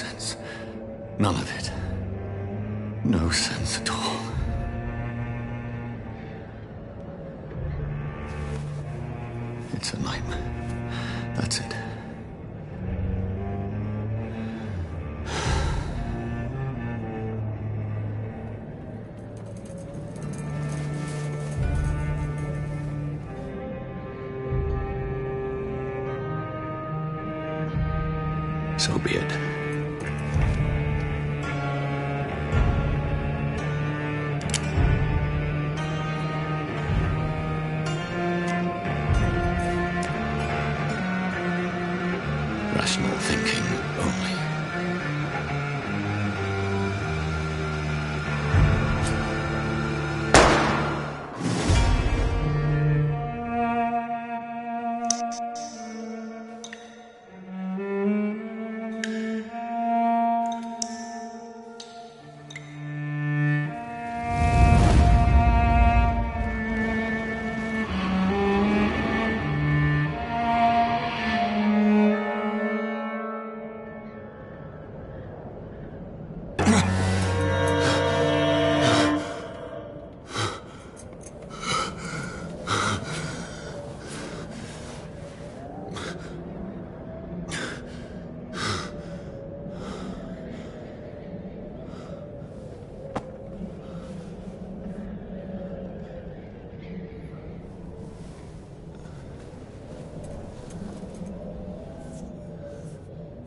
sense. None of it. No sense at all. It's a nightmare. That's it. So be it. Rational thinking only.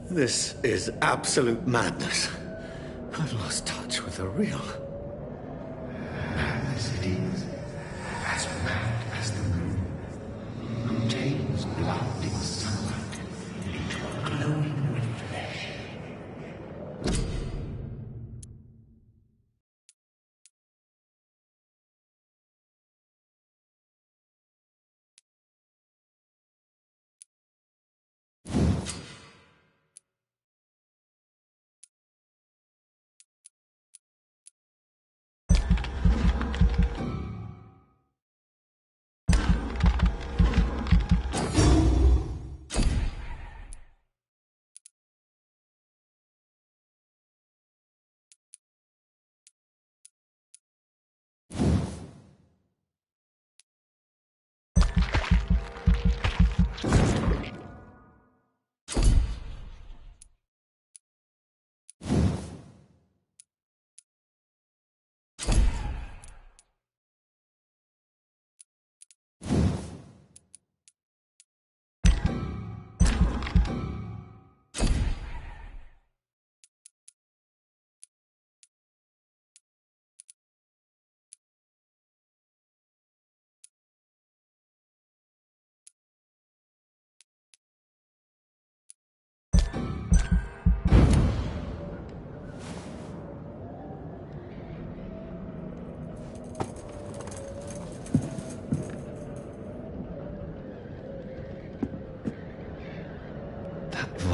This is absolute madness. I've lost touch with the real. Mad as it is, as mad as the moon, contains blood in sunlight into a glowing red flesh.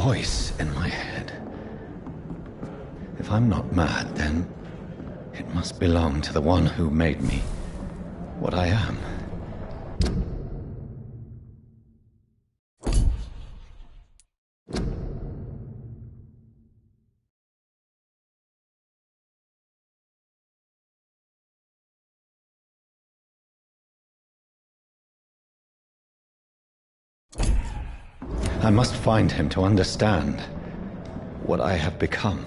Voice in my head. If I'm not mad, then it must belong to the one who made me what I am. I must find him to understand what I have become.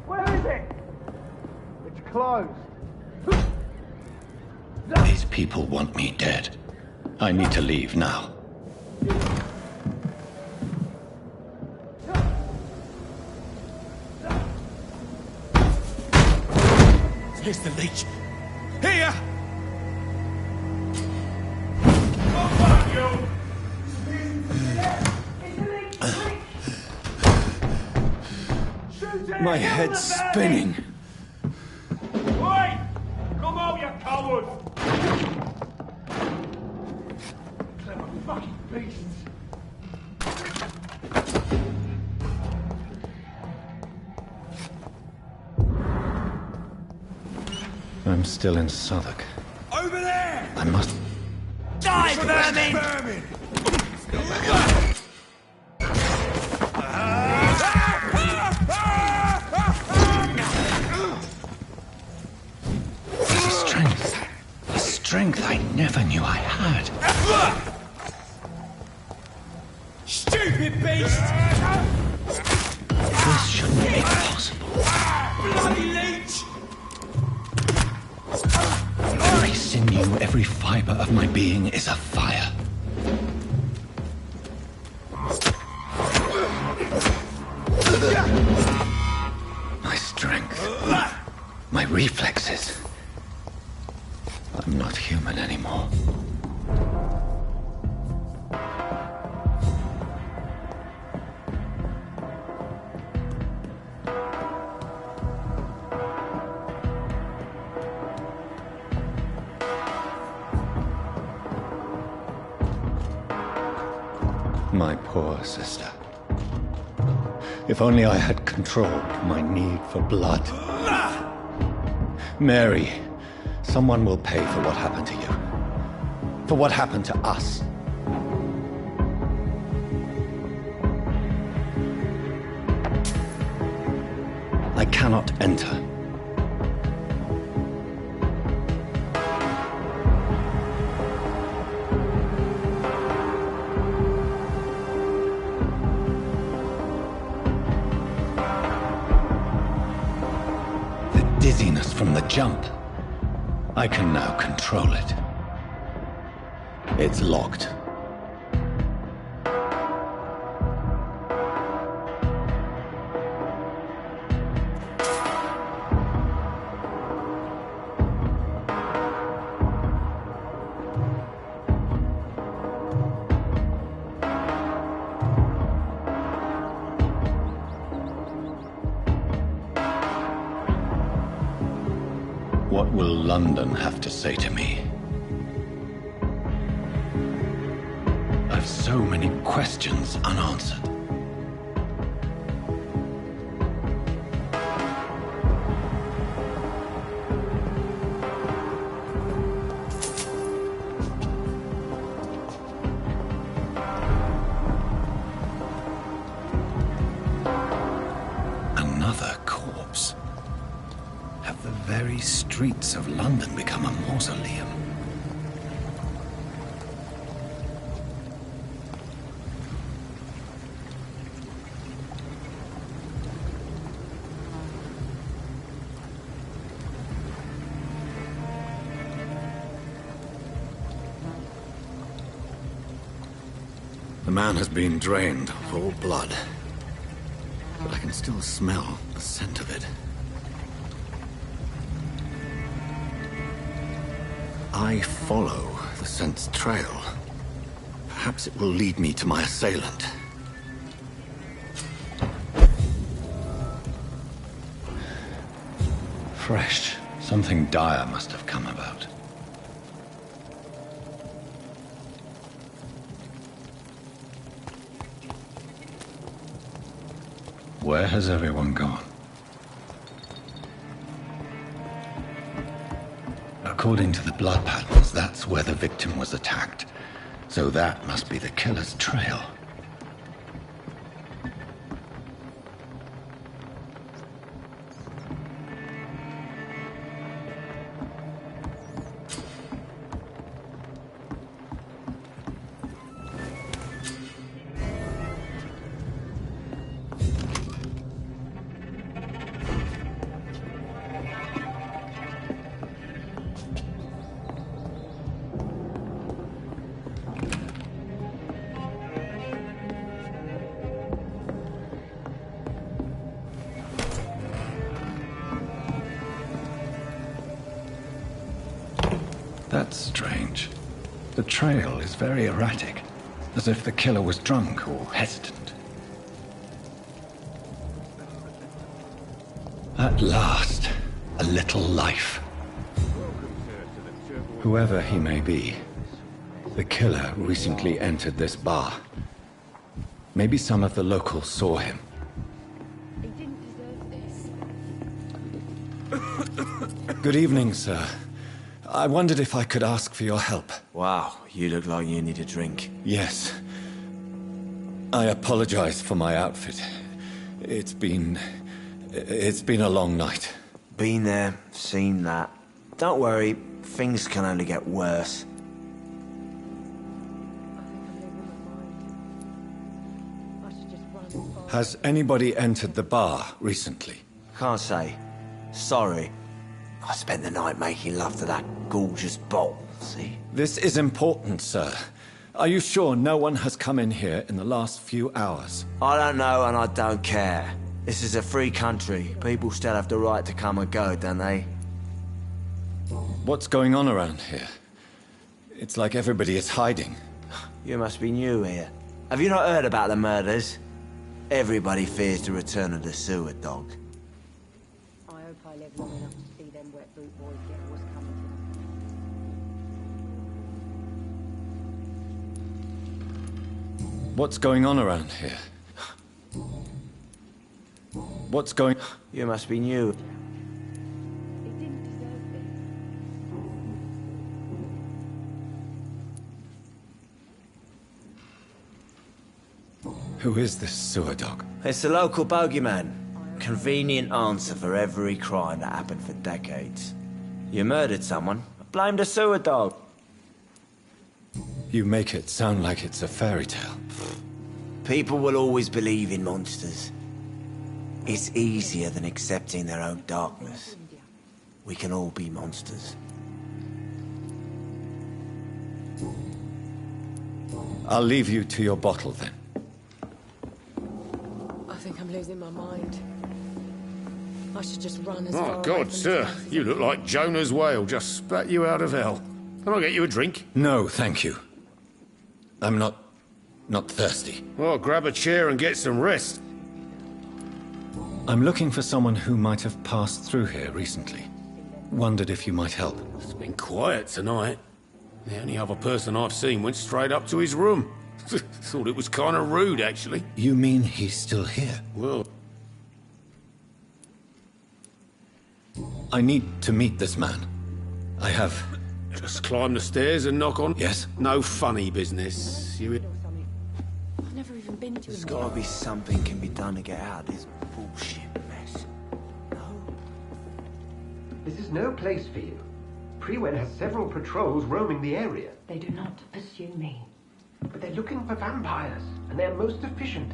Where is it? It's closed. These people want me dead. I need to leave now. Here's the leech. Here! My head's spinning. Oi! Come out, you coward! Clever fucking beasts! I'm still in Southwark. Over there! I must Die, vermin! Vermin! go back up. There's a strength I never knew I had. Stupid beast! This shouldn't be possible. Bloody leech! Every sinew, every fiber of my being is afire. My strength, my reflexes. I'm not human anymore. My poor sister. If only I had controlled my need for blood. Mary, someone will pay for what happened to you. For what happened to us. I cannot enter. Dizziness from the jump. I can now control it. It's locked. What will London have to say to me? I've so many questions unanswered. Another corpse. Have the very streets of London become a mausoleum? The man has been drained of all blood, but I can still smell the scent of it. I follow the scent's trail. Perhaps it will lead me to my assailant. Fresh. Something dire must have come about. Where has everyone gone? According to the blood patterns, that's where the victim was attacked. So that must be the killer's trail. That's strange. The trail is very erratic, as if the killer was drunk or hesitant. At last, a little life. Whoever he may be, the killer recently entered this bar. Maybe some of the locals saw him. They didn't deserve this. Good evening, sir. I wondered if I could ask for your help. Wow, you look like you need a drink. Yes. I apologize for my outfit. It's been a long night. Been there, seen that. Don't worry, things can only get worse. Has anybody entered the bar recently? Can't say. Sorry. I spent the night making love to that gorgeous bottle, see? This is important, sir. Are you sure no one has come in here in the last few hours? I don't know and I don't care. This is a free country. People still have the right to come and go, don't they? What's going on around here? It's like everybody is hiding. You must be new here. Have you not heard about the murders? Everybody fears the return of the sewer dog. I hope I live long enough to see them wet boot boys get what's coming to them. What's going on around here? What's going... You must be new. They didn't deserve this. Who is this sewer dog? It's the local bogeyman. Convenient answer for every crime that happened for decades. You murdered someone, blame the sewer dog. You make it sound like it's a fairy tale. People will always believe in monsters. It's easier than accepting their own darkness. We can all be monsters. I'll leave you to your bottle then. I think I'm losing my mind. I should just run as far Oh, away God, from sir. this place as You I look can. like Jonah's whale just spat you out of hell. Can I get you a drink? No, thank you. I'm not thirsty. Well, grab a chair and get some rest. I'm looking for someone who might have passed through here recently. Wondered if you might help. It's been quiet tonight. The only other person I've seen went straight up to his room. Thought it was kind of rude, actually. You mean he's still here? Well, I need to meet this man. I have... just climb the stairs and knock on. Yes? No funny business. You... Or something. I've never even been to There's him. gotta be something can be done to get out of this bullshit mess. This is no place for you. Prewen has several patrols roaming the area, They do not pursue me. but they're looking for vampires, and they're most efficient.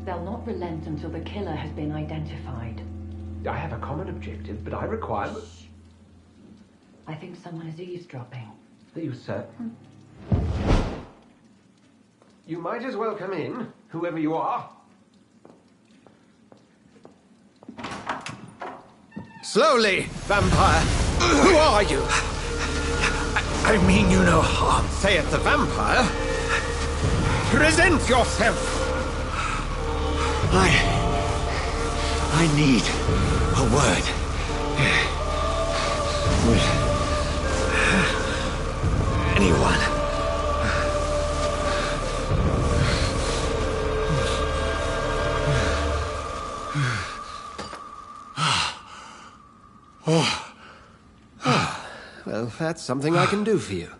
They'll not relent until the killer has been identified. I have a common objective, but I require... I think someone is eavesdropping. Are you certain? You might as well come in, whoever you are. Slowly, vampire. Who are you? I mean you no harm, saith the vampire. Present yourself. I need a word. Will anyone? Well, that's something I can do for you.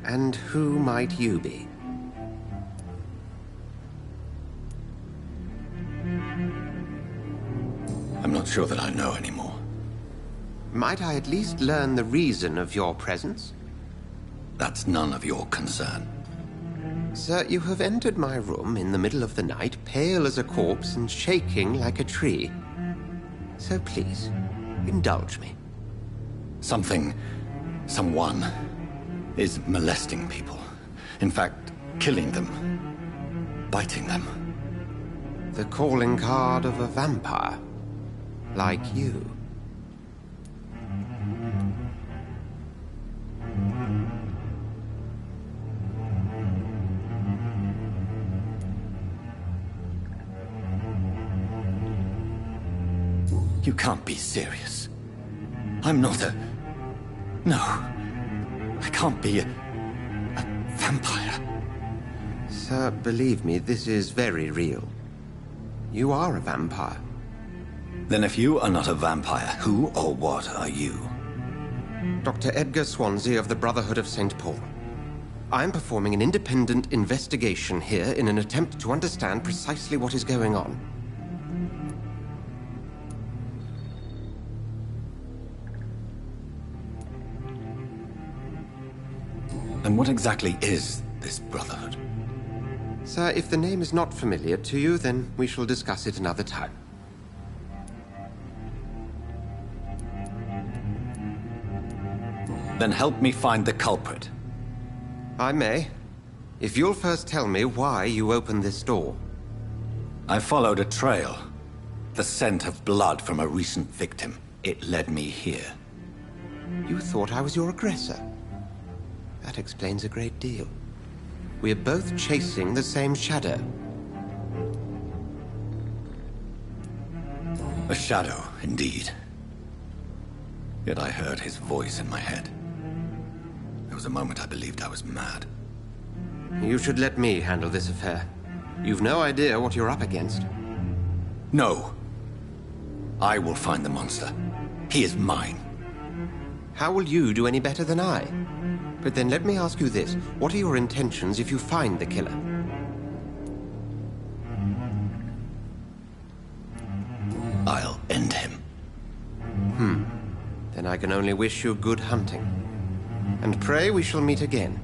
And who might you be? I'm not sure that I know anymore. Might I at least learn the reason of your presence? That's none of your concern. Sir, you have entered my room in the middle of the night, pale as a corpse and shaking like a tree. So please, indulge me. Someone is molesting people. In fact, killing them. Biting them. The calling card of a vampire. Like you. You can't be serious. I'm not a... No. I can't be a vampire. Sir, believe me, this is very real. You are a vampire. Then if you are not a vampire, who or what are you? Dr. Edgar Swansea of the Brotherhood of St. Paul. I'm performing an independent investigation here in an attempt to understand precisely what is going on. And what exactly is this Brotherhood? Sir, if the name is not familiar to you, then we shall discuss it another time. Then help me find the culprit. I may. If you'll first tell me why you opened this door. I followed a trail. The scent of blood from a recent victim. It led me here. You thought I was your aggressor. That explains a great deal. We're both chasing the same shadow. A shadow, indeed. Yet I heard his voice in my head. There was a moment I believed I was mad. You should let me handle this affair. You've no idea what you're up against. No. I will find the monster. He is mine. How will you do any better than I? But then let me ask you this. What are your intentions if you find the killer? I'll end him. Then I can only wish you good hunting. And pray we shall meet again.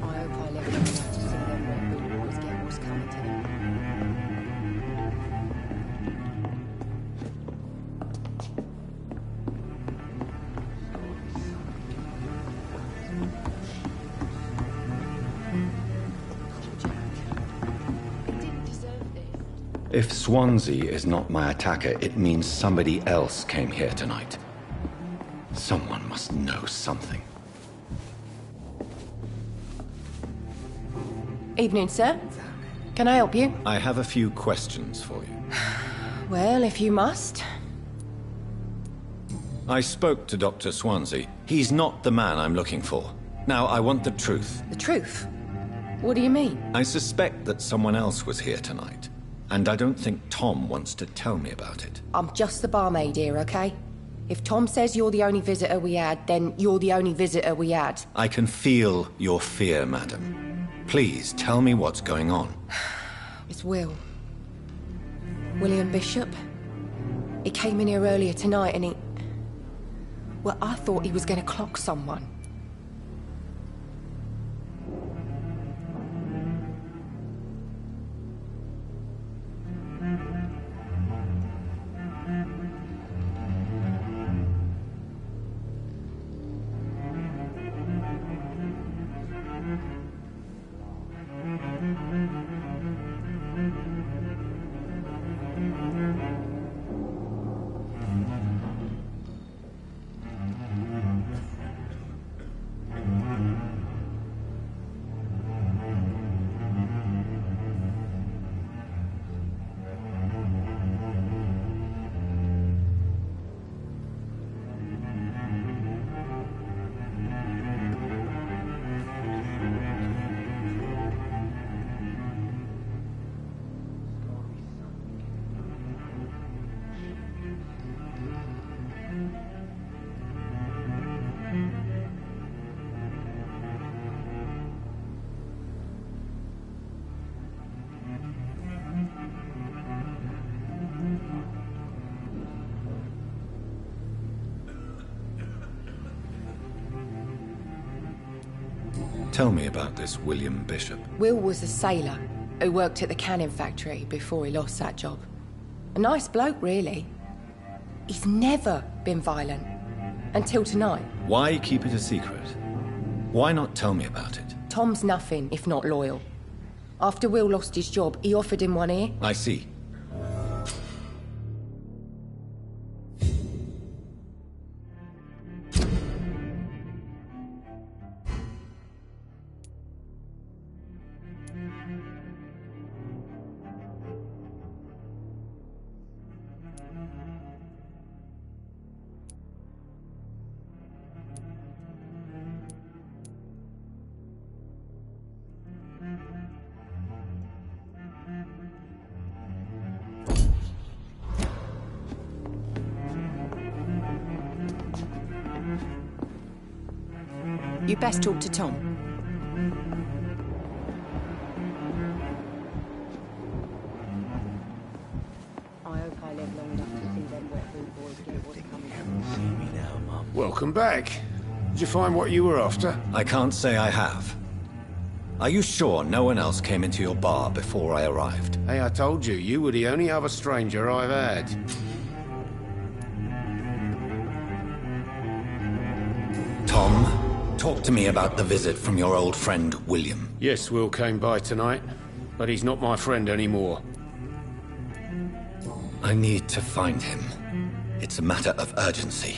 I hope I left long enough to see them where boot boys get what's coming to them. If Swansea is not my attacker, it means somebody else came here tonight. Someone must know something. Evening, sir. Can I help you? I have a few questions for you. Well, if you must. I spoke to Dr. Swansea. He's not the man I'm looking for. Now, I want the truth. The truth? What do you mean? I suspect that someone else was here tonight. And I don't think Tom wants to tell me about it. I'm just the barmaid here, okay? If Tom says you're the only visitor we had, then you're the only visitor we had. I can feel your fear, madam. Please, tell me what's going on. It's Will. William Bishop. He came in here earlier tonight and he... Well, I thought he was going to clock someone. Tell me about this William Bishop. Will was a sailor who worked at the cannon factory before he lost that job. A nice bloke, really. He's never been violent. Until tonight. Why keep it a secret? Why not tell me about it? Tom's nothing if not loyal. After Will lost his job, he offered him one ear. I see. You best talk to Tom. I hope I live long enough to see them wet boot boys get what's coming. Welcome back. Did you find what you were after? I can't say I have. Are you sure no one else came into your bar before I arrived? Hey, I told you, you were the only other stranger I've had. Tom, talk to me about the visit from your old friend, William. Yes, Will came by tonight, but he's not my friend anymore. I need to find him. It's a matter of urgency.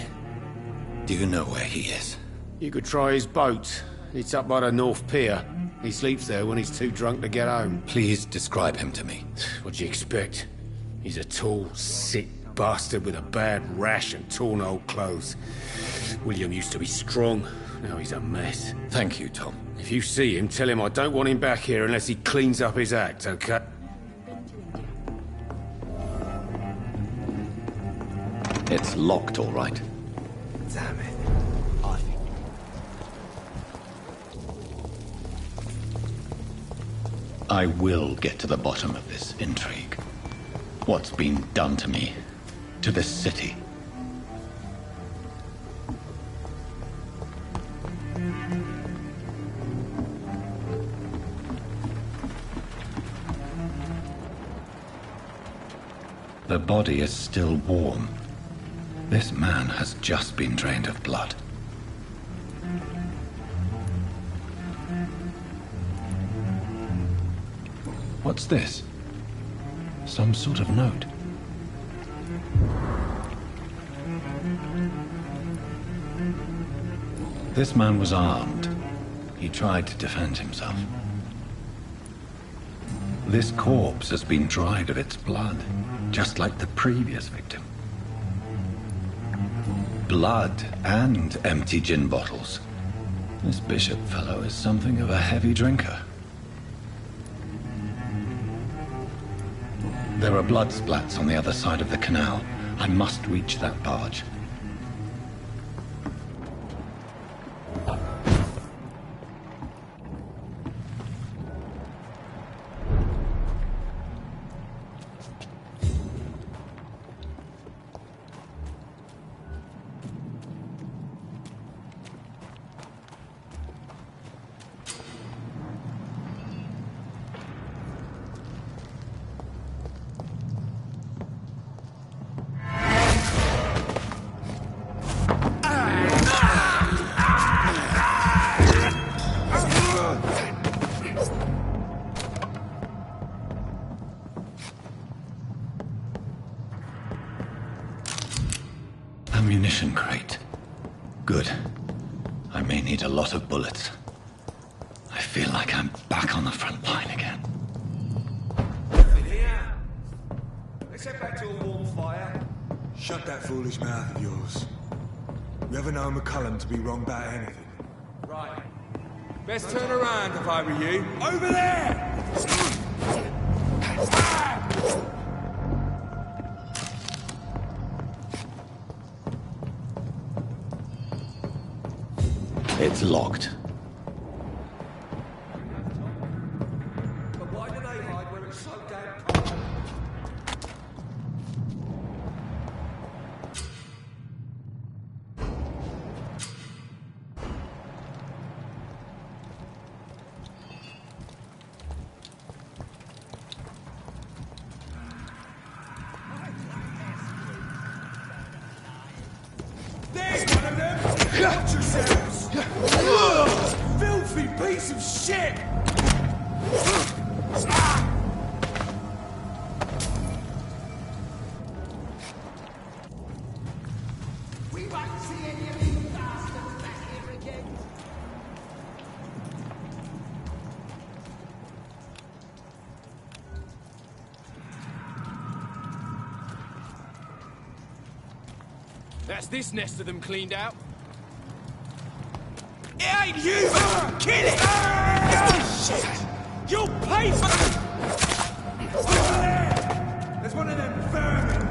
Do you know where he is? You could try his boat. It's up by the North Pier. He sleeps there when he's too drunk to get home. Please describe him to me. What do you expect? He's a tall, sick bastard with a bad rash and torn old clothes. William used to be strong. Now he's a mess. Thank you, Tom. If you see him, tell him I don't want him back here unless he cleans up his act, okay? It's locked, all right. Damn it. I will get to the bottom of this intrigue. What's been done to me, to this city. The body is still warm. This man has just been drained of blood. What's this? Some sort of note. This man was armed. He tried to defend himself. This corpse has been dried of its blood, just like the previous victim. Blood and empty gin bottles. This Bishop fellow is something of a heavy drinker. There are blood splats on the other side of the canal. I must reach that barge. Ammunition crate. Good. I may need a lot of bullets. I feel like I'm back on the front line again. Here. Let's head back to a warm fire. Shut that foolish mouth of yours. You ever known McCullum to be wrong about anything? Right. Best turn around if I were you. Over there! It's locked. But why do they hide where it's so damn cold? There's one of them! Watch yourselves! Filthy piece of shit! We won't see any of these bastards back here again. That's this nest of them cleaned out. It ain't you! Kill it! Oh, shit! You'll pay for it! Over there! There's one of them vermin!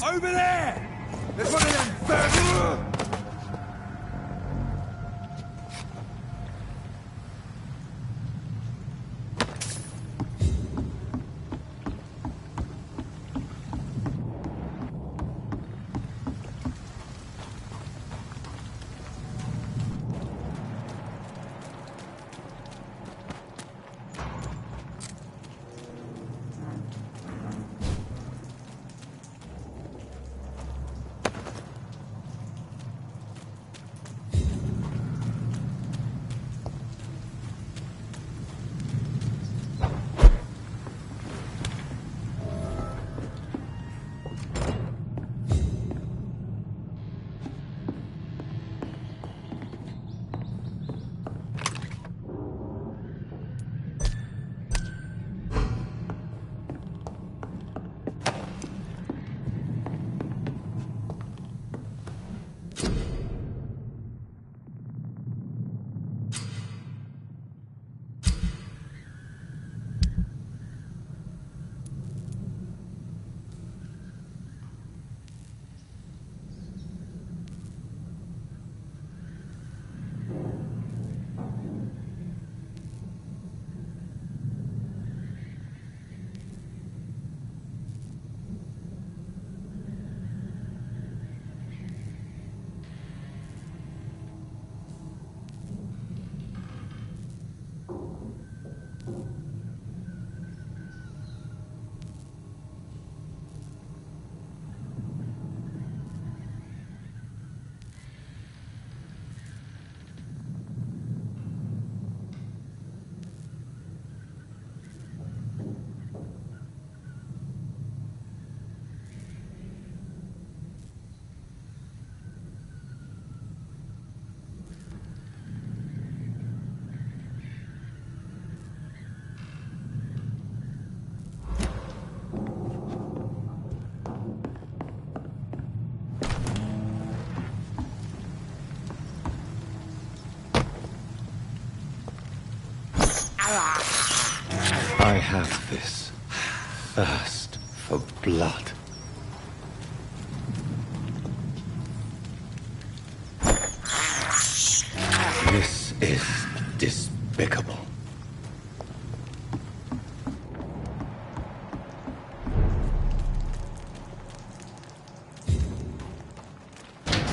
Over there! There's one of them vermin! I have this thirst for blood. This is despicable.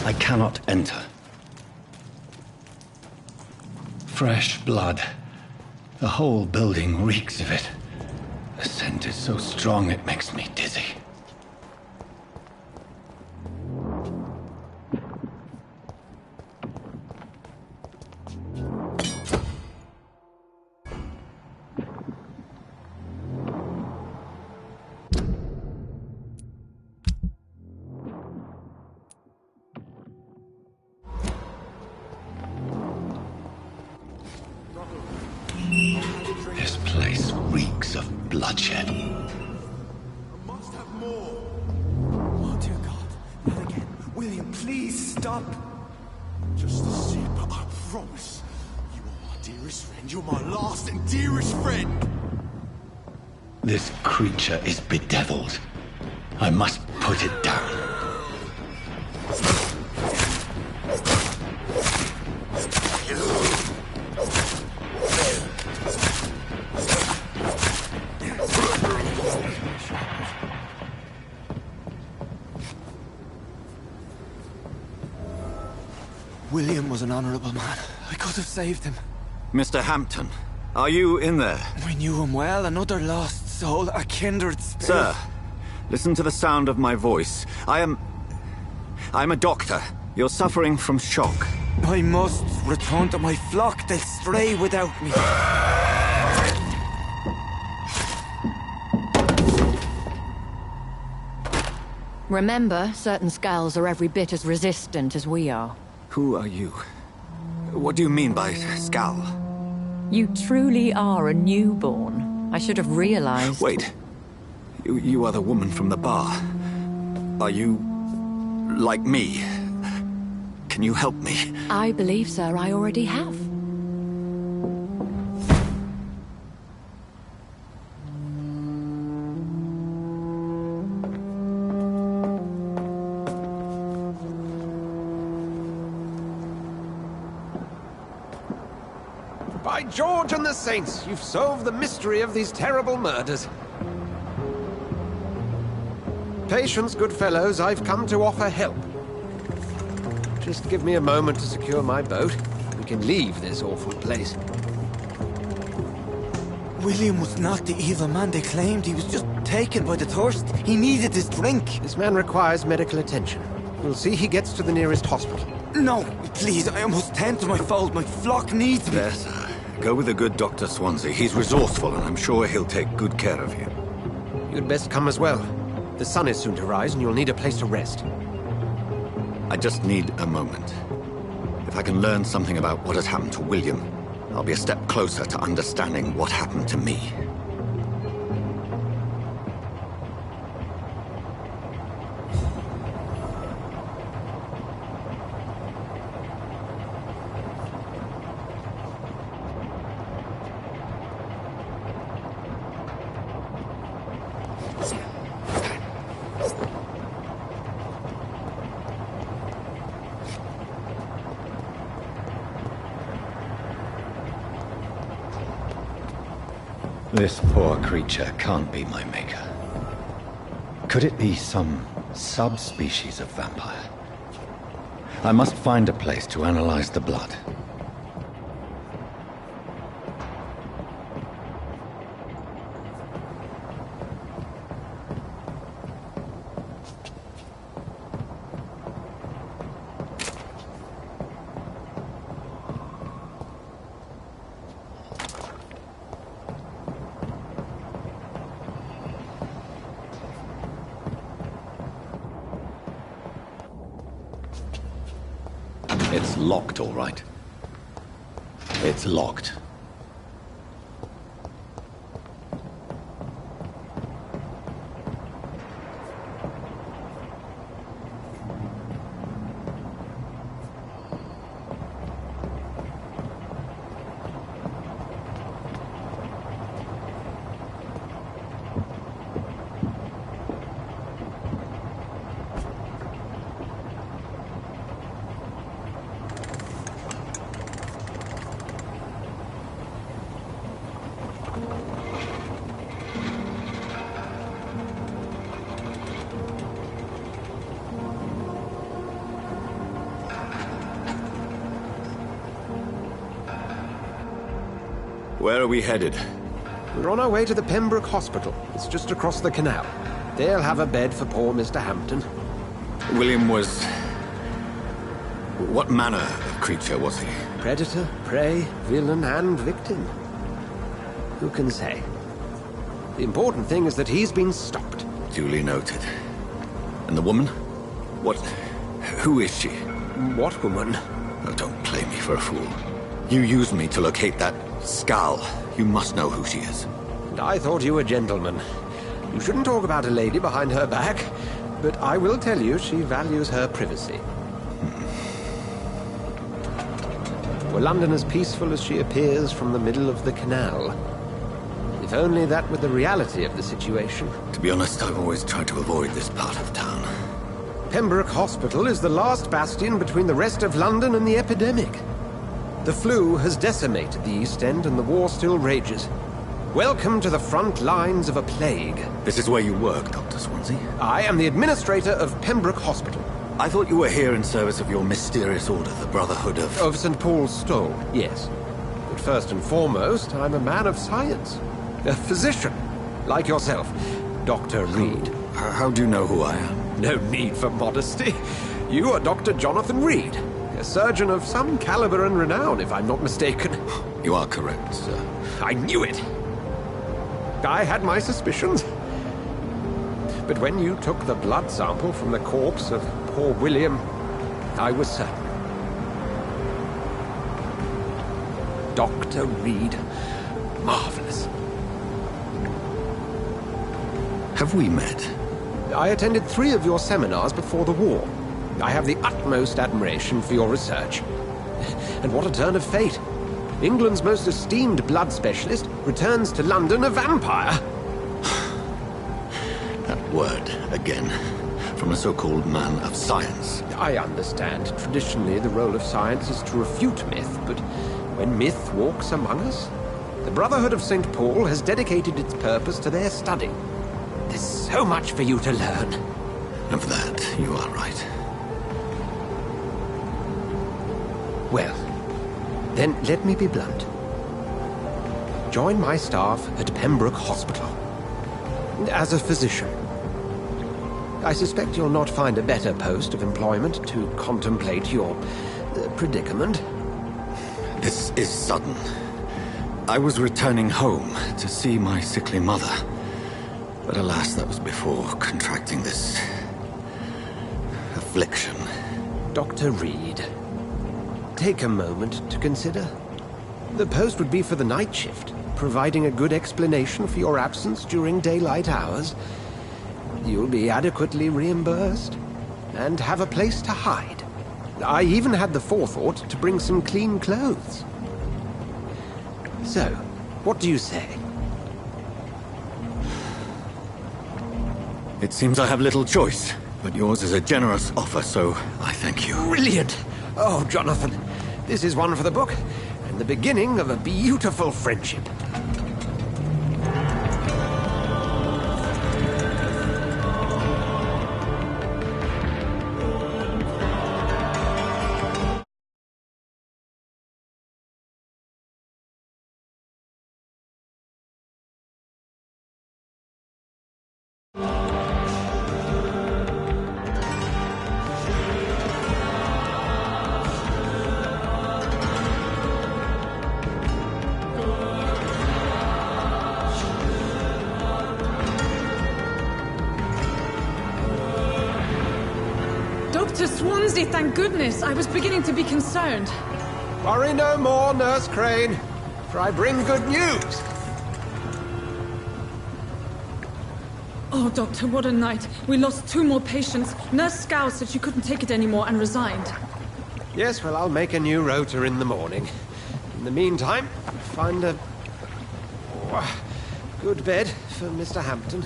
I cannot enter. Fresh blood. The whole building reeks of it. The scent is so strong it makes me dizzy. This place reeks of bloodshed. I must have more. Oh, dear God. Not again. William, please stop. Just a sip, I promise. You are my dearest friend. You're my last and dearest friend. This creature is bedeviled. I must put it down. William was an honorable man. I could have saved him. Mr. Hampton, are you in there? We knew him well, another lost soul, a kindred spirit. Sir, listen to the sound of my voice. I'm a doctor. You're suffering from shock. I must return to my flock. They'll stray without me. Remember, certain skulls are every bit as resistant as we are. Who are you? What do you mean by Skal? You truly are a newborn. I should have realized. Wait. You are the woman from the bar. Are you like me? Can you help me? I believe, sir, I already have. By George and the Saints, you've solved the mystery of these terrible murders. Patience, good fellows, I've come to offer help. Just give me a moment to secure my boat. We can leave this awful place. William was not the evil man they claimed. He was just taken by the thirst. He needed this drink. This man requires medical attention. We'll see he gets to the nearest hospital. No, please, I must tend to my fold. My flock needs me. Better. Go with the good Dr. Swansea. He's resourceful, and I'm sure he'll take good care of you. You'd best come as well. The sun is soon to rise, and you'll need a place to rest. I just need a moment. If I can learn something about what has happened to William, I'll be a step closer to understanding what happened to me. This poor creature can't be my maker. Could it be some subspecies of vampire? I must find a place to analyze the blood. It's locked, all right. It's locked. Where are we headed? We're on our way to the Pembroke Hospital. It's just across the canal. They'll have a bed for poor Mr. Hampton. William was... What manner of creature was he? Predator, prey, villain, and victim. Who can say? The important thing is that he's been stopped. Duly noted. And the woman? What... Who is she? What woman? Oh, don't play me for a fool. You used me to locate that skull. You must know who she is. And I thought you a gentleman. You shouldn't talk about a lady behind her back, but I will tell you she values her privacy. Were London as peaceful as she appears from the middle of the canal? If only that were the reality of the situation. To be honest, I've always tried to avoid this part of town. Pembroke Hospital is the last bastion between the rest of London and the epidemic. The flu has decimated the East End and the war still rages. Welcome to the front lines of a plague. This is where you work, Dr. Swansea? I am the administrator of Pembroke Hospital. I thought you were here in service of your mysterious order, the Brotherhood of... Of St. Paul's Stole, yes. But first and foremost, I'm a man of science. A physician, like yourself, Dr. Reed. How do you know who I am? No need for modesty. You are Dr. Jonathan Reed. A surgeon of some caliber and renown, if I'm not mistaken. You are correct, sir. I knew it! I had my suspicions. But when you took the blood sample from the corpse of poor William, I was certain. Dr. Reed. Marvelous. Have we met? I attended 3 of your seminars before the war. I have the utmost admiration for your research. And what a turn of fate. England's most esteemed blood specialist returns to London a vampire. That word, again, from a so-called man of science. I understand. Traditionally, the role of science is to refute myth, but when myth walks among us. The Brotherhood of St. Paul has dedicated its purpose to their study. There's so much for you to learn. Of that, you are right. Well, then let me be blunt. Join my staff at Pembroke Hospital. As a physician. I suspect you'll not find a better post of employment to contemplate your predicament. This is sudden. I was returning home to see my sickly mother. But alas, that was before contracting this affliction. Dr. Reed, take a moment to consider. The post would be for the night shift, providing a good explanation for your absence during daylight hours. You'll be adequately reimbursed and have a place to hide. I even had the forethought to bring some clean clothes. So, what do you say? It seems I have little choice, but yours is a generous offer, so I thank you. Brilliant! Oh, Jonathan, this is one for the book, and the beginning of a beautiful friendship. Dr. Swansea, thank goodness. I was beginning to be concerned. Worry no more, Nurse Crane, for I bring good news. Oh, Doctor, what a night. We lost 2 more patients. Nurse Scow said she couldn't take it anymore and resigned. Yes, well, I'll make a new rota in the morning. In the meantime, find a good bed for Mr. Hampton.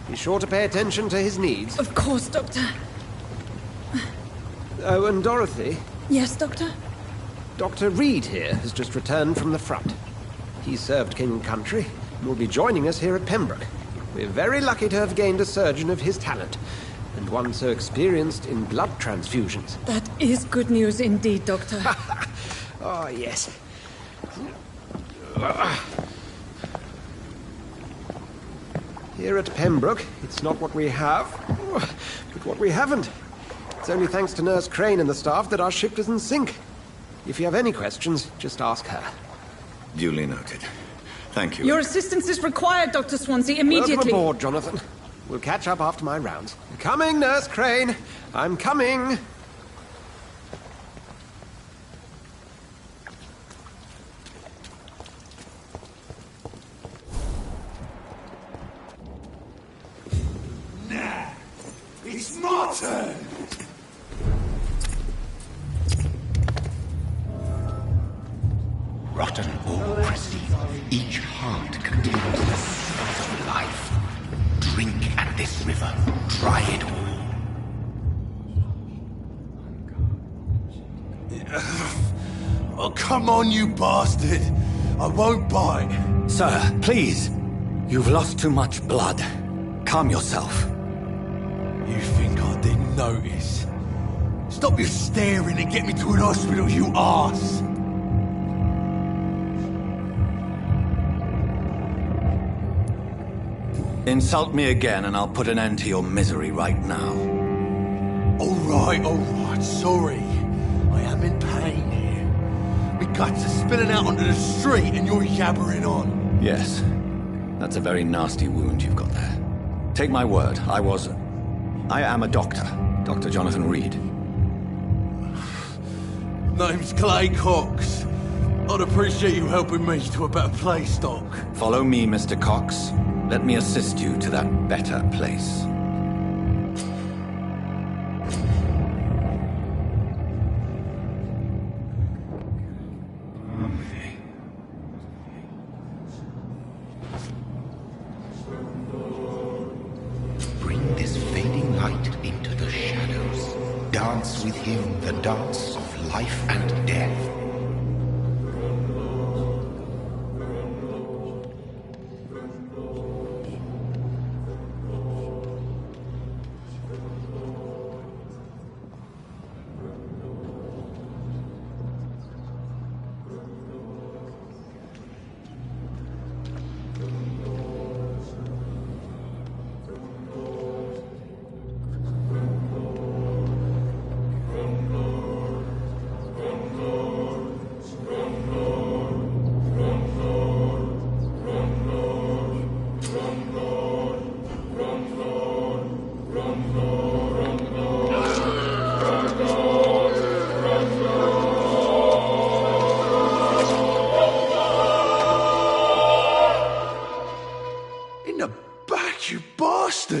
Be sure to pay attention to his needs. Of course, Doctor. Oh, and Dorothy? Yes, Doctor? Dr. Reed here has just returned from the front. He served King and Country and will be joining us here at Pembroke. We're very lucky to have gained a surgeon of his talent, and one so experienced in blood transfusions. That is good news indeed, Doctor. Oh, yes. Here at Pembroke, it's not what we have, but what we haven't. It's only thanks to Nurse Crane and the staff that our ship doesn't sink. If you have any questions, just ask her. Duly noted. Thank you. Your assistance is required, Dr. Swansea, immediately. Welcome aboard, Jonathan. We'll catch up after my rounds. Coming, Nurse Crane. I'm coming. Nah, it's my turn. Rotten or pristine, each heart contains the source of life. Drink at this river, try it all. Oh, come on, you bastard! I won't bite. Sir, please. You've lost too much blood. Calm yourself. You think I didn't notice? Stop your staring and get me to an hospital, you arse! Insult me again and I'll put an end to your misery right now. Alright, sorry. I am in pain here. My guts are spilling out onto the street and you're yabbering on. Yes. That's a very nasty wound you've got there. Take my word, I am a doctor. Dr. Jonathan Reed. Name's Clay Cox. I'd appreciate you helping me to a better place, Doc. Follow me, Mr. Cox. Let me assist you to that better place. Bring this fading light into the shadows. Dance with him the dance of life and death.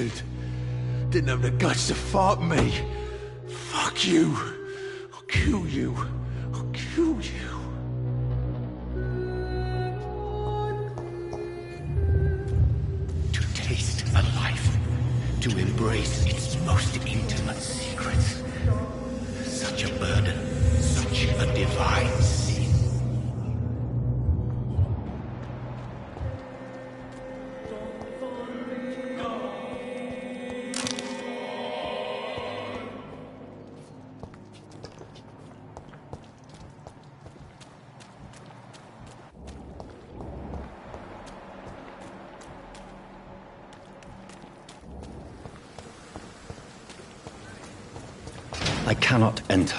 bastard! Didn't have the guts to fuck me. Fuck you. I'll kill you. I'll kill you. To taste a life, to embrace its most intimate secrets. Such a burden, such a divine sin. I cannot enter.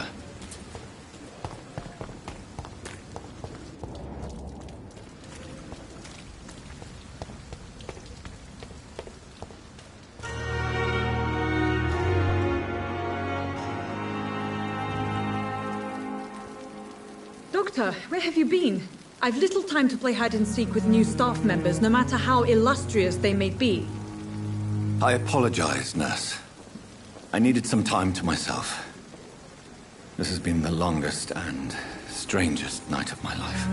Doctor, where have you been? I've little time to play hide and seek with new staff members, no matter how illustrious they may be. I apologize, nurse. I needed some time to myself. This has been the longest and strangest night of my life.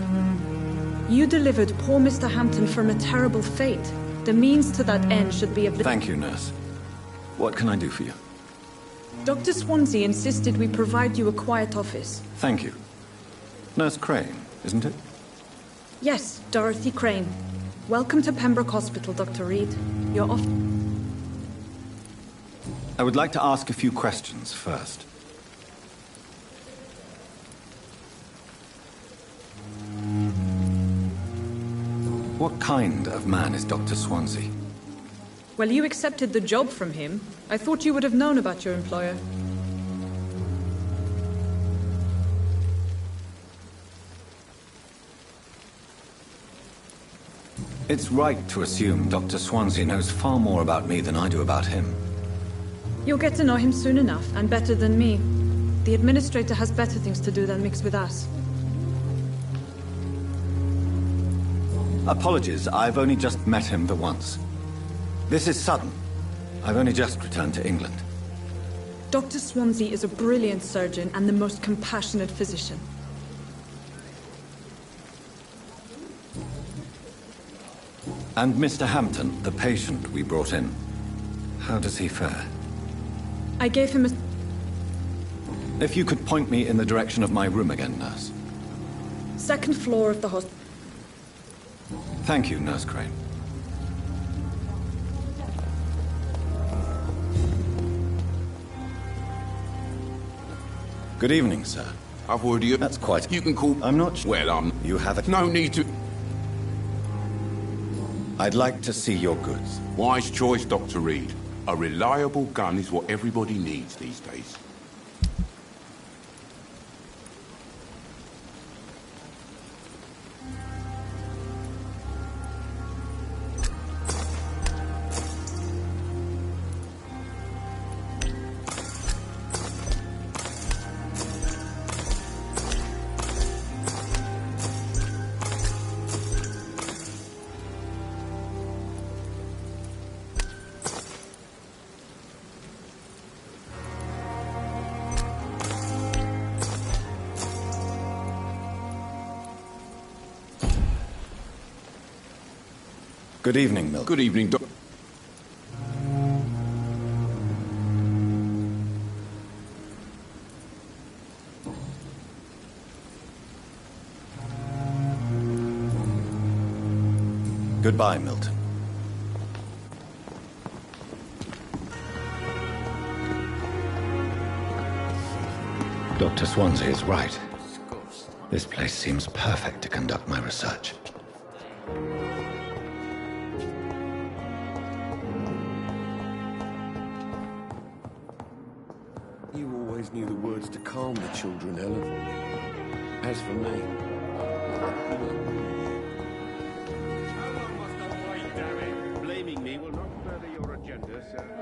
You delivered poor Mr. Hampton from a terrible fate. The means to that end should be Thank you, nurse. What can I do for you? Dr. Swansea insisted we provide you a quiet office. Thank you. Nurse Crane, isn't it? Yes, Dorothy Crane. Welcome to Pembroke Hospital, Dr. Reed. You're off. I would like to ask a few questions first. What kind of man is Dr. Swansea? Well, you accepted the job from him. I thought you would have known about your employer. It's right to assume Dr. Swansea knows far more about me than I do about him. You'll get to know him soon enough, and better than me. The administrator has better things to do than mix with us. Apologies, I've only just met him the once. This is sudden. I've only just returned to England. Dr. Swansea is a brilliant surgeon and the most compassionate physician. And Mr. Hampton, the patient we brought in, how does he fare? I gave him a... If you could point me in the direction of my room again, nurse. Second floor of the hospital. Thank you, Nurse Crane. Good evening, sir. I've already... That's quite... You can call... I'm not sure. Well, You have it? no need to... I'd like to see your goods. Wise choice, Dr. Reed. A reliable gun is what everybody needs these days. Good evening, Milk. Good evening, Doc. Goodbye, Milton. Dr. Swansea is right. This place seems perfect to conduct my research. You always knew the words to calm the children, Helen. As for me... How long must I wait, Darry? Blaming me will not further your agenda, sir.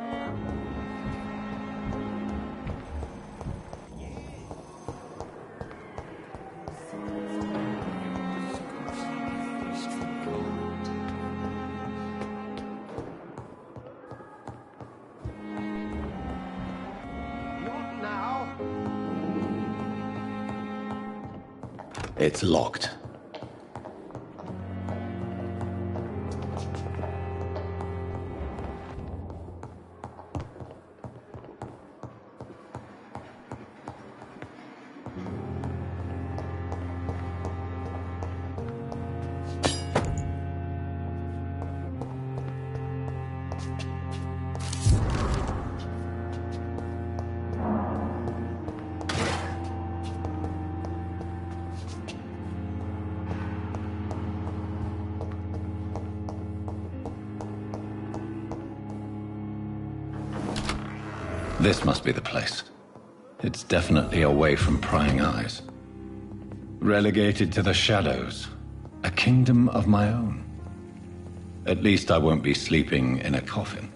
It's locked. This must be the place. It's definitely away from prying eyes. Relegated to the shadows. A kingdom of my own. At least I won't be sleeping in a coffin.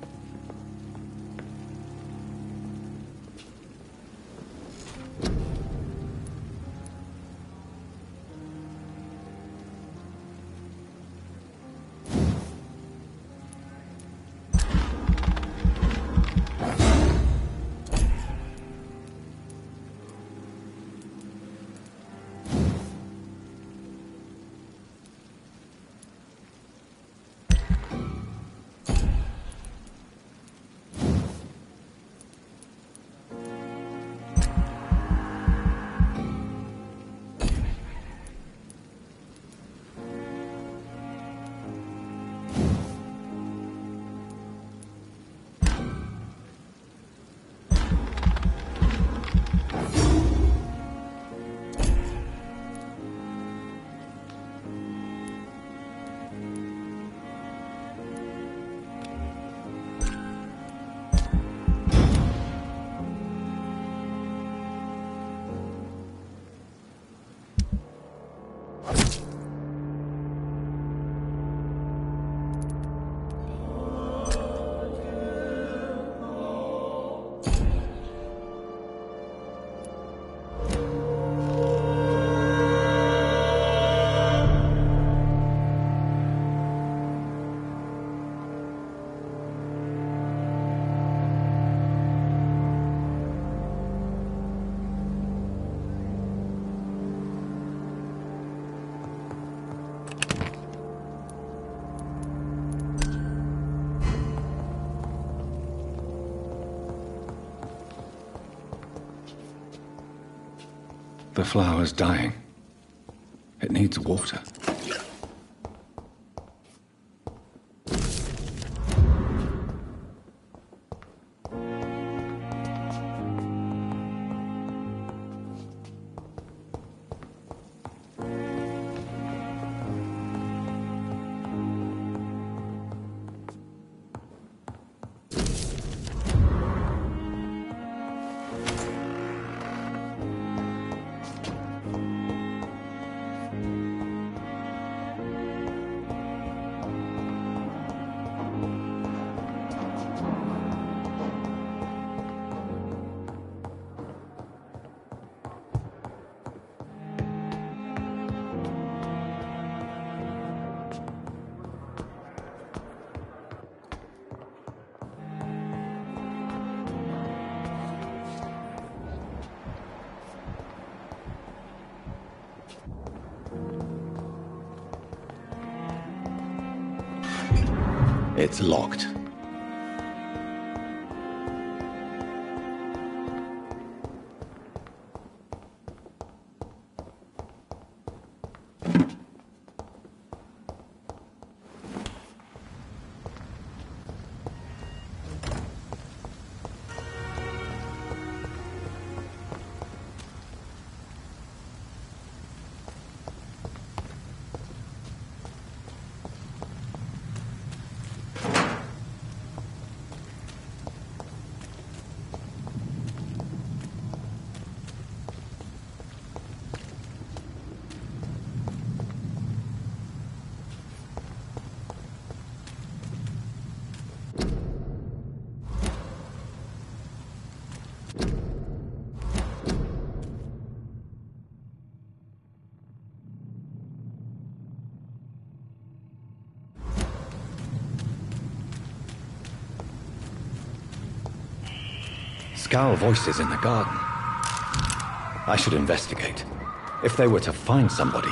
The flower's dying. It needs water. It's locked. Scowl voices in the garden. I should investigate. If they were to find somebody...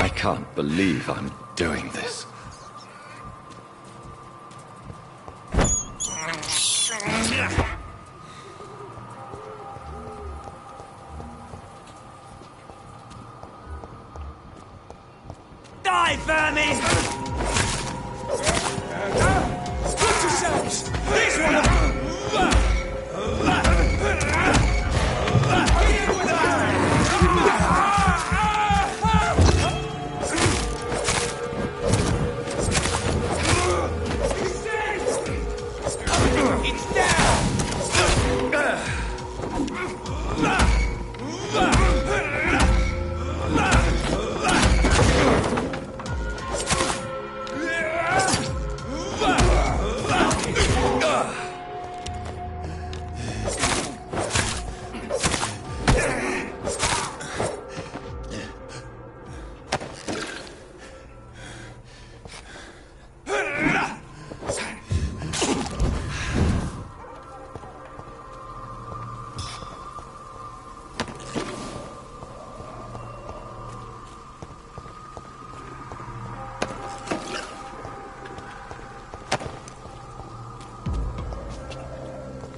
I can't believe I'm doing this. Die, vermin! Watch yourselves! This one!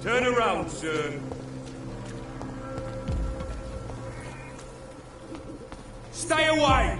Turn around, sir. Stay away!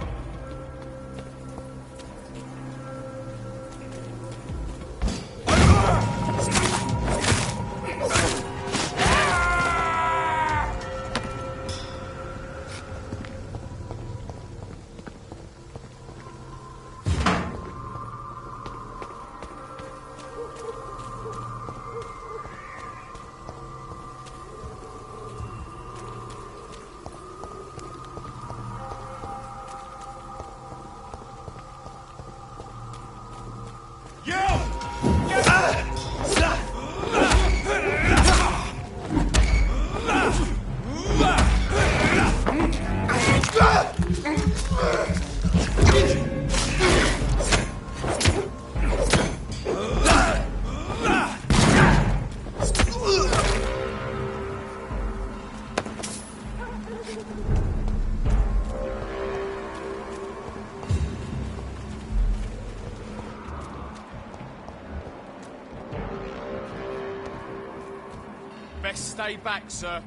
Best stay back, sir.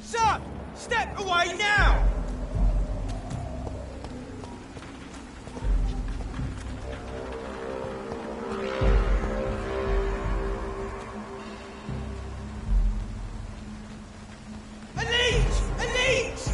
Sir! Step away now! Elite! Elite!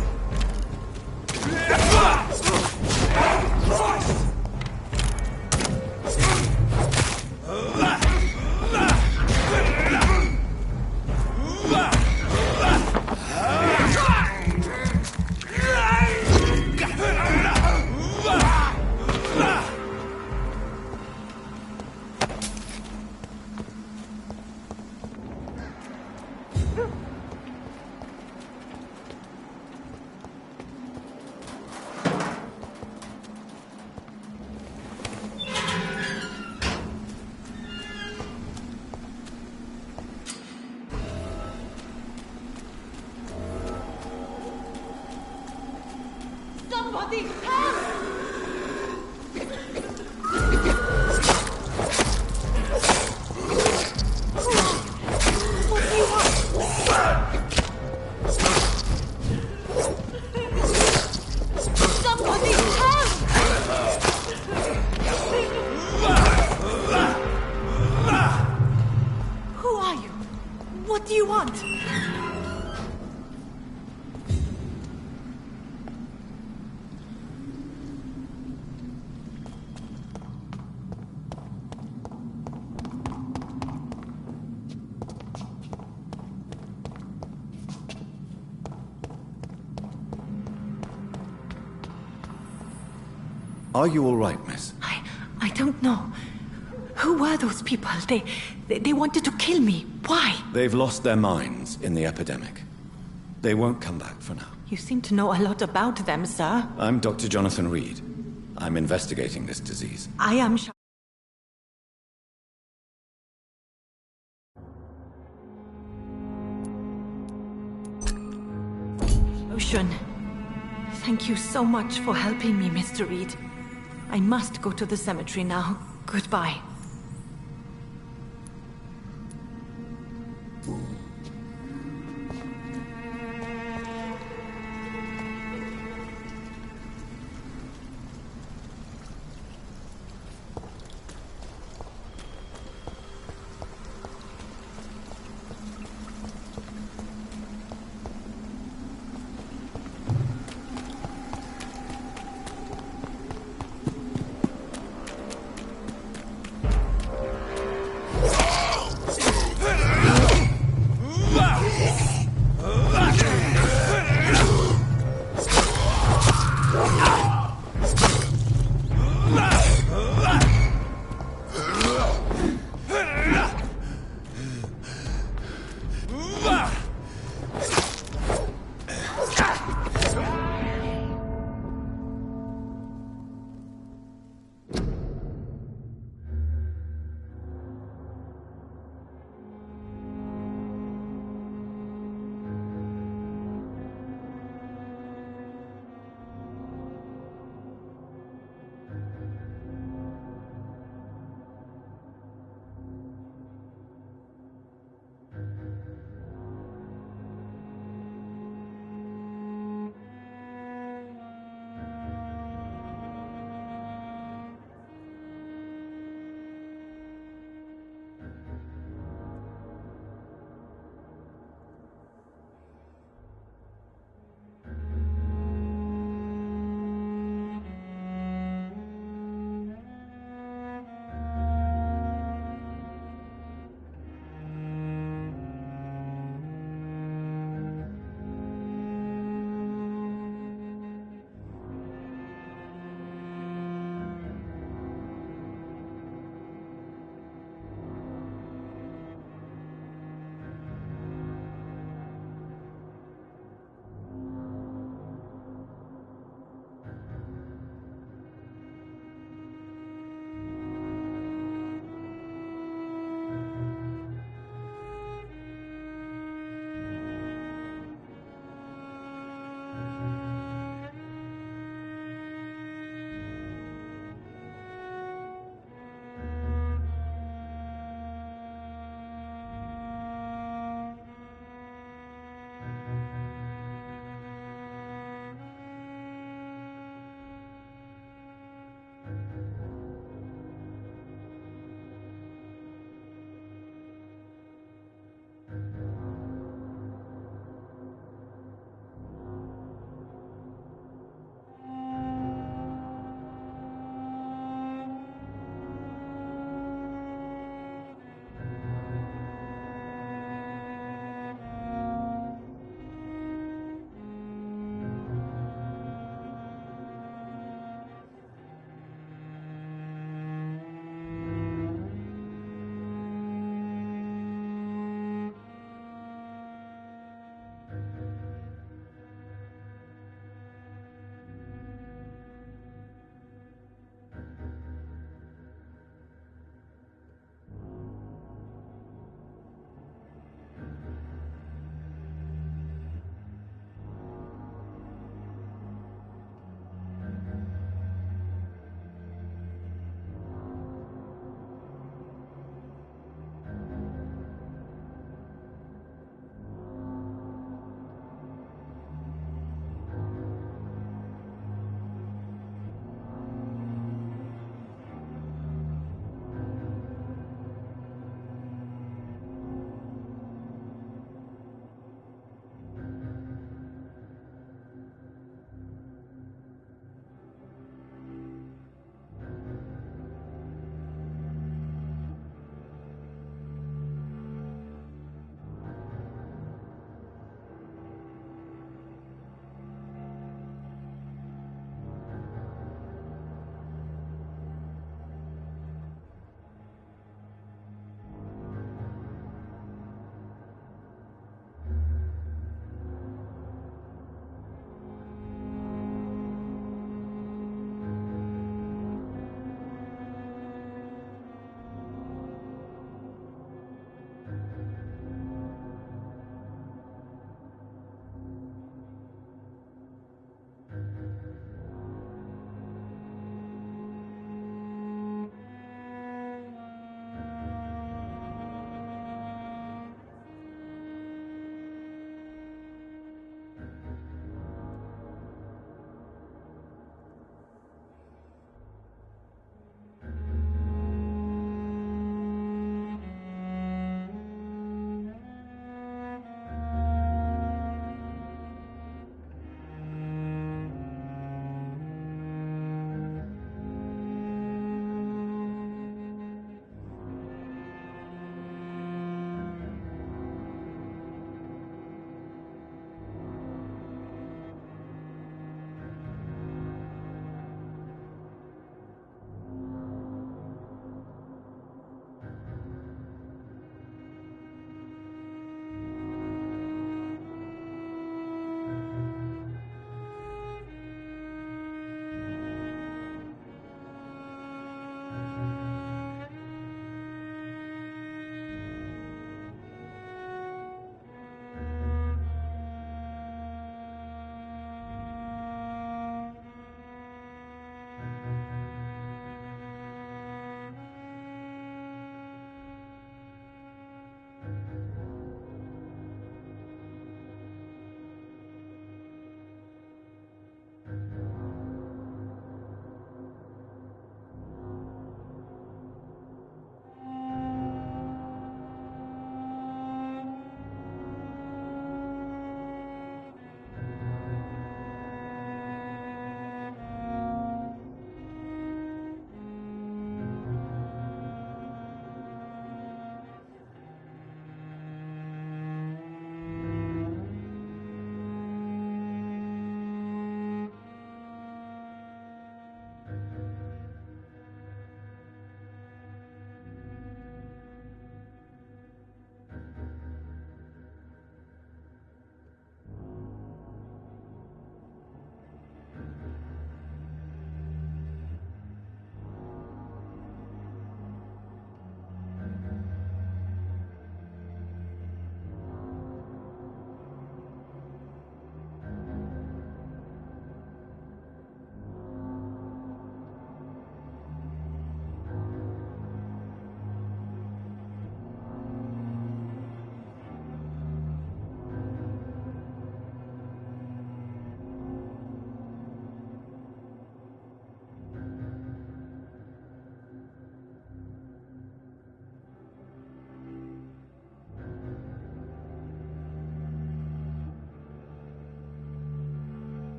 What do you want? Are you all right, miss? I don't know. Who were those people? They wanted to kill me. Why? They've lost their minds in the epidemic. They won't come back for now. You seem to know a lot about them, sir. I'm Dr. Jonathan Reed. I'm investigating this disease. I am Ocean. Thank you so much for helping me, Mr. Reed. I must go to the cemetery now. Goodbye.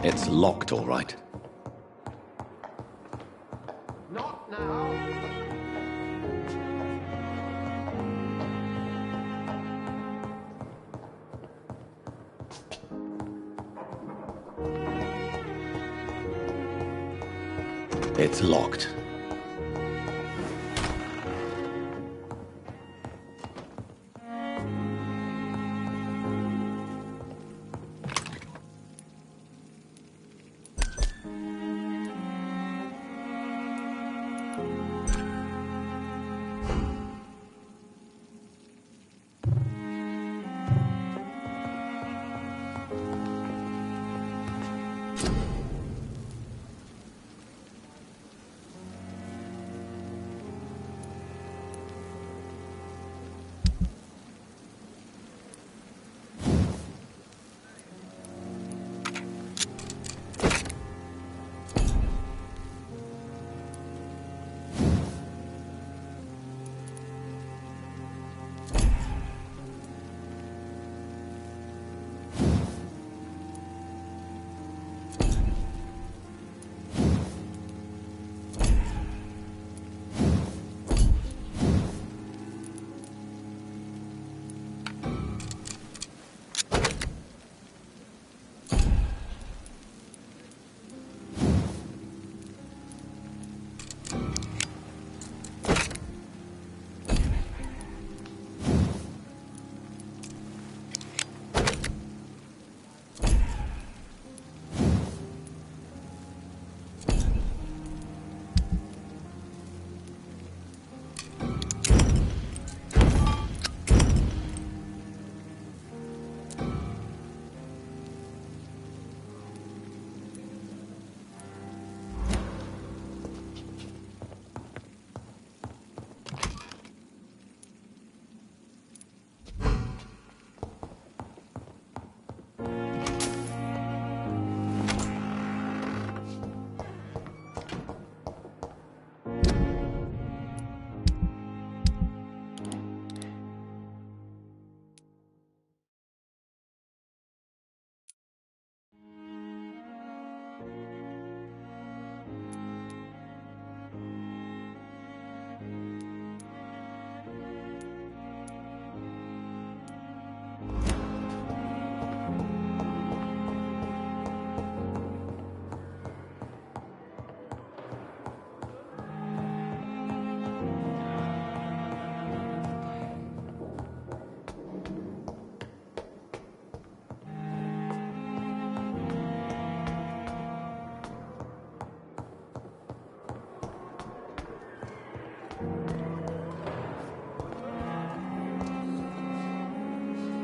It's locked, all right. Not now. It's locked.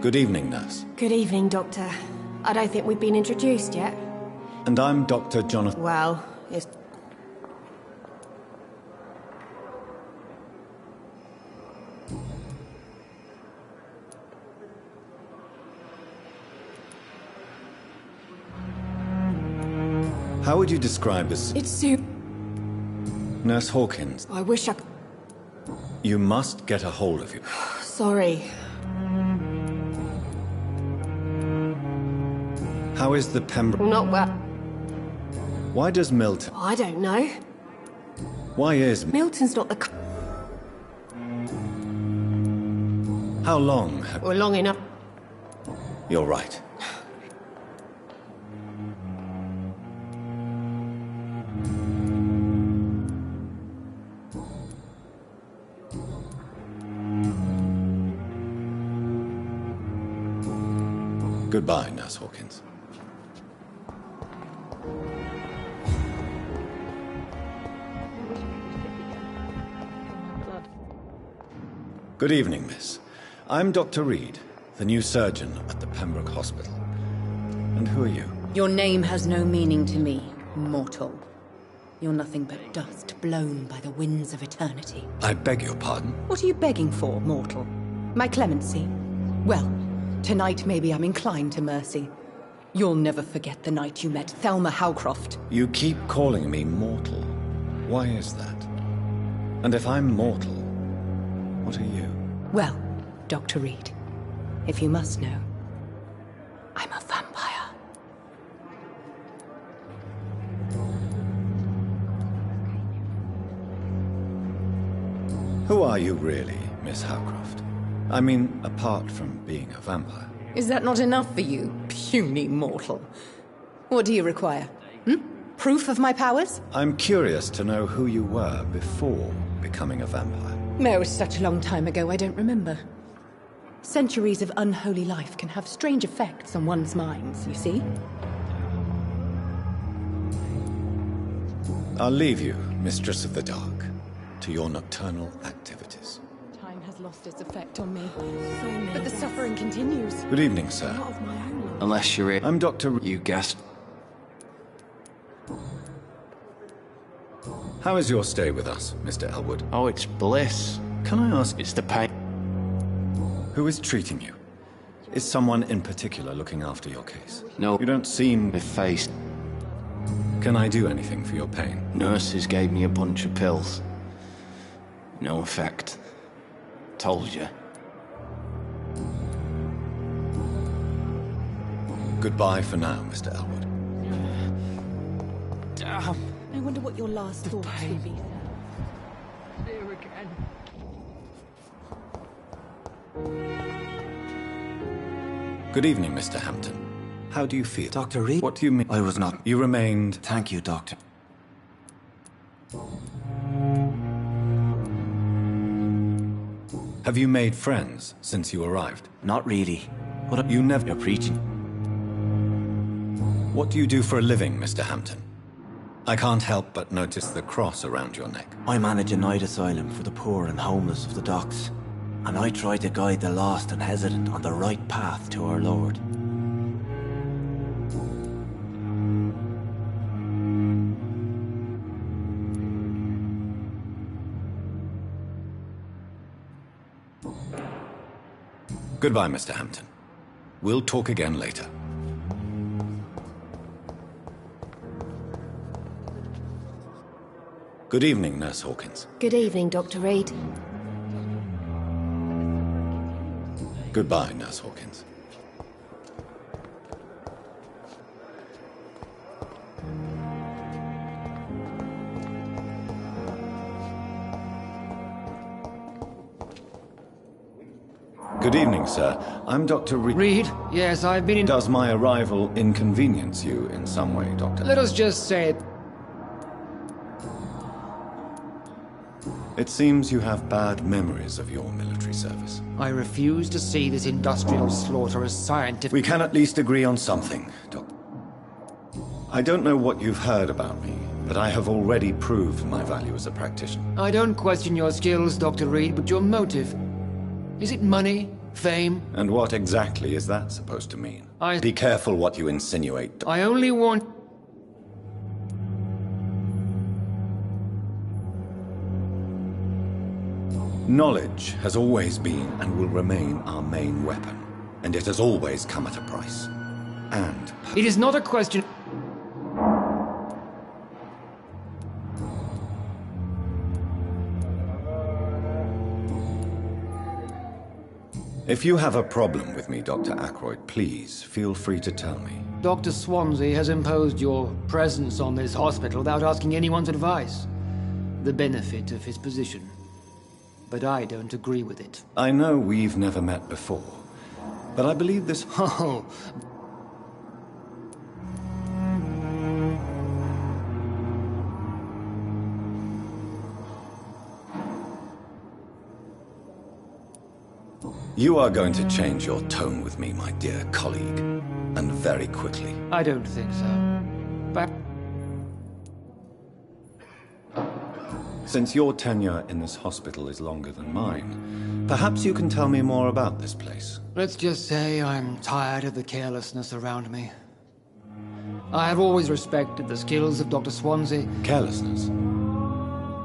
Good evening, nurse. Good evening, Doctor. I don't think we've been introduced yet. And I'm Dr. Jonathan... Well, it's... How would you describe this? It's soup. Nurse Hawkins, I wish I... you must get a hold of you. Sorry. How is the Pembroke... Not well. Why does Milton... I don't know. Why is... Milton's not the... How long have... Or long enough. You're right. Goodbye, Nurse Hawkins. Good evening, miss. I'm Dr. Reed, the new surgeon at the Pembroke Hospital. And who are you? Your name has no meaning to me, mortal. You're nothing but dust blown by the winds of eternity. I beg your pardon? What are you begging for, mortal? My clemency? Well, tonight maybe I'm inclined to mercy. You'll never forget the night you met Thelma Howcroft. You keep calling me mortal. Why is that? And if I'm mortal, what are you? Well, Dr. Reed, if you must know, I'm a vampire. Who are you really, Miss Howcroft? I mean, apart from being a vampire. Is that not enough for you, puny mortal? What do you require? Proof of my powers? I'm curious to know who you were before becoming a vampire. No, it's such a long time ago I don't remember. Centuries of unholy life can have strange effects on one's minds, you see? I'll leave you, Mistress of the Dark, to your nocturnal activities. Time has lost its effect on me, but the suffering continues. Good evening, sir. Unless you're it. I'm Dr. You guessed. How is your stay with us, Mr. Elwood? Oh, it's bliss. Can I ask... It's the pain. Who is treating you? Is someone in particular looking after your case? No. You don't seem... With face. Can I do anything for your pain? Nurses gave me a bunch of pills. No effect. Told you. Goodbye for now, Mr. Elwood. Damn. I wonder what your last thoughts would be. There again. Good evening, Mr. Hampton. How do you feel? Dr. Reed? What do you mean? I was not. You remained... Thank you, Doctor. Have you made friends since you arrived? Not really. What you never... You're preaching. What do you do for a living, Mr. Hampton? I can't help but notice the cross around your neck. I manage a night asylum for the poor and homeless of the docks. And I try to guide the lost and hesitant on the right path to our Lord. Goodbye, Mr. Hampton. We'll talk again later. Good evening, Nurse Hawkins. Good evening, Dr. Reed. Goodbye, Nurse Hawkins. Good evening, sir. I'm Dr. Reed? Yes, I've been in... Does my arrival inconvenience you in some way, Doctor? Let us just say it. It seems you have bad memories of your military service. I refuse to see this industrial slaughter as scientific... We can at least agree on something, Doctor. I don't know what you've heard about me, but I have already proved my value as a practitioner. I don't question your skills, Dr. Reed, but your motive. Is it money? fame. And what exactly is that supposed to mean? Be careful what you insinuate. I only want... Knowledge has always been and will remain our main weapon. And it has always come at a price. And... It is not a question... If you have a problem with me, Dr. Ackroyd, please feel free to tell me. Dr. Swansea has imposed your presence on this hospital without asking anyone's advice. The benefit of his position. But I don't agree with it. I know we've never met before, but I believe this... Oh... You are going to change your tone with me, my dear colleague, and very quickly. I don't think so. But... Since your tenure in this hospital is longer than mine, perhaps you can tell me more about this place. Let's just say I'm tired of the carelessness around me. I have always respected the skills of Dr. Swansea. Carelessness?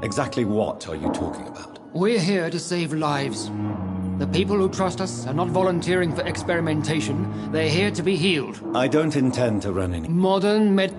Exactly what are you talking about? We're here to save lives. The people who trust us are not volunteering for experimentation. They're here to be healed. I don't intend to run any... Modern med...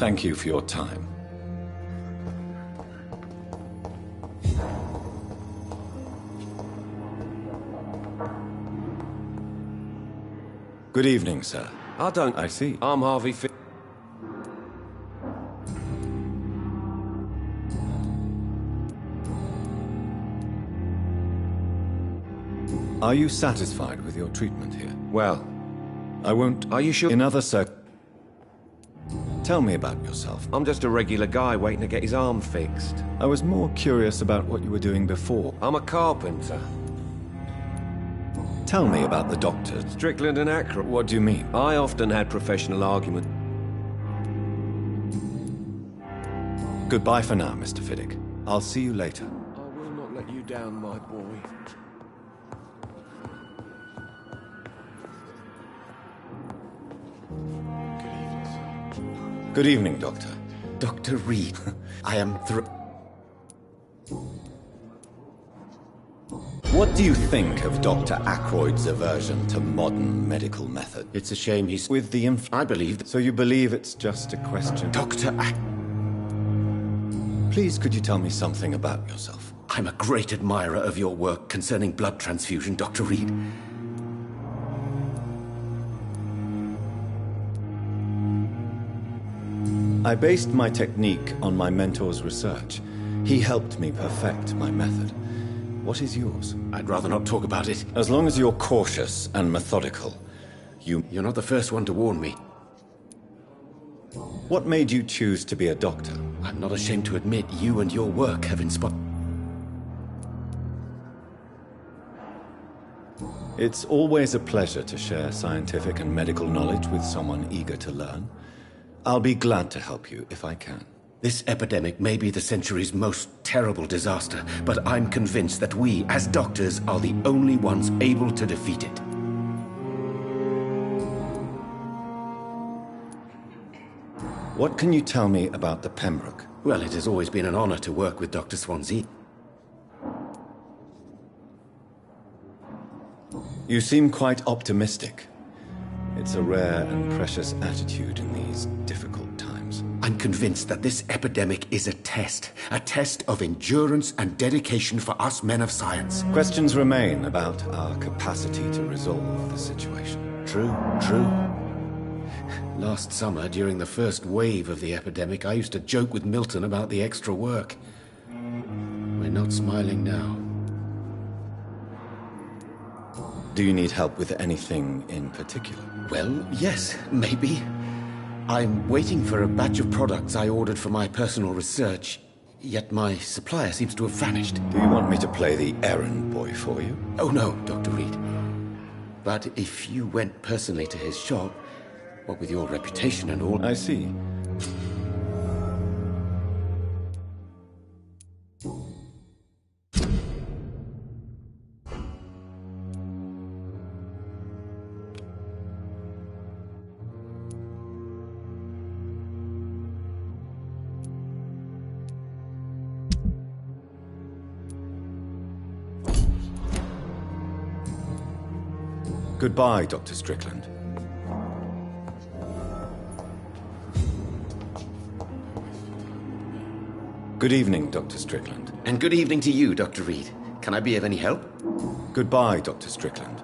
Thank you for your time. Good evening, sir. I see. I'm Harvey Are you satisfied with your treatment here? Well, I won't... Are you sure? In other Tell me about yourself. I'm just a regular guy waiting to get his arm fixed. I was more curious about what you were doing before. I'm a carpenter. Tell me about the doctors. Strickland and Ackroyd. What do you mean? I often had professional arguments. Goodbye for now, Mr. Fiddick. I'll see you later. I will not let you down, my boy. Good evening, Doctor. Dr. Reed, I am What do you think of Dr. Ackroyd's aversion to modern medical method? It's a shame he's... With the I believe... So you believe it's just a question... Dr. Please, could you tell me something about yourself? I'm a great admirer of your work concerning blood transfusion, Dr. Reed. I based my technique on my mentor's research. He helped me perfect my method. What is yours? I'd rather not talk about it. As long as you're cautious and methodical, You're not the first one to warn me. What made you choose to be a doctor? I'm not ashamed to admit you and your work have inspired... It's always a pleasure to share scientific and medical knowledge with someone eager to learn. I'll be glad to help you if I can. This epidemic may be the century's most terrible disaster, but I'm convinced that we, as doctors, are the only ones able to defeat it. What can you tell me about the Pembroke? Well, it has always been an honor to work with Dr. Swansea. You seem quite optimistic. It's a rare and precious attitude in these difficult times. I'm convinced that this epidemic is a test of endurance and dedication for us men of science. Questions remain about our capacity to resolve the situation. True. Last summer, during the first wave of the epidemic, I used to joke with Milton about the extra work. We're not smiling now. Do you need help with anything in particular? Well, yes, maybe. I'm waiting for a batch of products I ordered for my personal research, yet my supplier seems to have vanished. Do you want me to play the errand boy for you? Oh no, Dr. Reed. But if you went personally to his shop, what with your reputation and all... I see. Goodbye, Dr. Strickland. Good evening, Dr. Strickland. And good evening to you, Dr. Reed. Can I be of any help? Goodbye, Dr. Strickland.